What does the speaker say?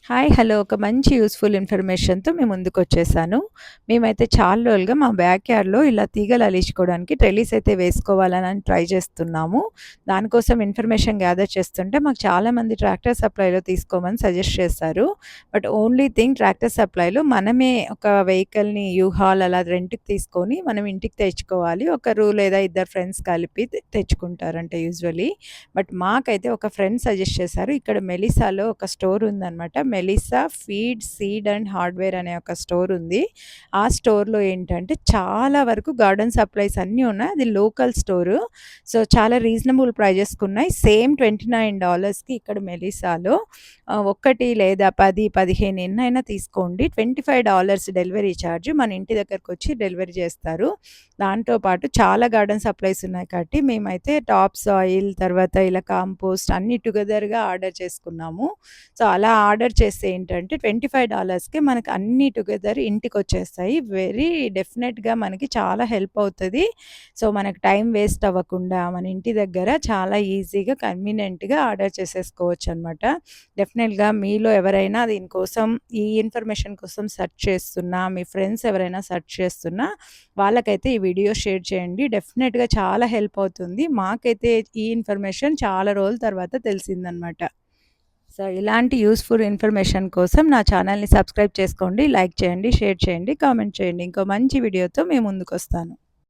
Hi. Hello. ఒక మంచి useful ఇన్ఫర్మేషన్‌తో మీ ముందుకొచ్చేసాను. మేమైతే చాలా రోజులుగా మా బ్యాక్ యార్డ్‌లో ఇలా తీగలు అలిచుకోవడానికి ట్రెల్లీస్ అయితే వేసుకోవాలని ట్రై చేస్తున్నాము. దానికోసం ఇన్ఫర్మేషన్ గ్యాదర్ చేస్తుంటే మాకు చాలామంది ట్రాక్టర్ సప్లైలో తీసుకోమని సజెస్ట్ చేశారు. బట్ ఓన్లీ థింగ్ ట్రాక్టర్ సప్లైలో మనమే ఒక వెహికల్‌ని యూహాల్ అలా రెంట్‌కి తీసుకొని మనం ఇంటికి తెచ్చుకోవాలి. ఒకరు లేదా ఇద్దరు ఫ్రెండ్స్ కలిపి తెచ్చుకుంటారంట యూజువల్లీ. బట్ మాకైతే ఒక ఫ్రెండ్ సజెస్ట్ చేశారు. ఇక్కడ మెలిసాలో ఒక స్టోర్ ఉందనమాట. Melissa feed, seed and hardware అనే ఒక స్టోర్ ఉంది. ఆ స్టోర్‌లో ఏంటంటే చాలా వరకు గార్డెన్ సప్లైస్ అన్నీ ఉన్నాయి. అది లోకల్ స్టోరు. సో, చాలా రీజనబుల్ ప్రైజెస్‌కున్నాయి. సేమ్ $29కి ఇక్కడ మెలిసాలో ఒకటి లేదా 10, 15 ఎన్నైనా తీసుకోండి. $25 డెలివరీ చార్జ్ మన ఇంటి దగ్గరకొచ్చి డెలివరీ చేస్తారు. దాంతో పాటు చాలా గార్డెన్ సప్లైస్ ఉన్నాయి కాబట్టి మేమైతే టాప్ సాయిల్, తర్వాత ఇలా కాంపోస్ట్ అన్నీ టుగెదర్‌గా ఆర్డర్ చేసుకున్నాము. సో, అలా ఆర్డర్ చేస్తే ఏంటంటే $25కే మనకు అన్నీ టుగెదర్ ఇంటికొచ్చేస్తాయి. వెరీ డెఫినెట్‌గా మనకి చాలా హెల్ప్ అవుతది. సో, మనకు టైం వేస్ట్ అవ్వకుండా మన ఇంటి దగ్గర చాలా ఈజీగా, కన్వీనియంట్‌గా ఆర్డర్ చేసేసుకోవచ్చనమాట. డెఫినెట్‌గా మీలో ఎవరైనా దీనికోసం ఈ ఇన్ఫర్మేషన్ కోసం సెర్చ్ చేస్తున్నా, మీ ఫ్రెండ్స్ ఎవరైనా సెర్చ్ చేస్తున్నా వాళ్ళకైతే ఈ వీడియో షేర్ చేయండి. డెఫినెట్‌గా చాలా హెల్ప్ అవుతుంది. మాకైతే ఈ ఇన్ఫర్మేషన్ చాలా రోజుల తర్వాత తెలిసిందనమాట. సో, ఇలాంటి యూజ్‌ఫుల్ ఇన్ఫర్మేషన్ కోసం నా ఛానల్‌ని సబ్స్క్రైబ్ చేసుకోండి. లైక్ చేయండి, షేర్ చేయండి, కామెంట్ చేయండి. ఇంకో మంచి వీడియోతో మీ ముందుకొస్తాను.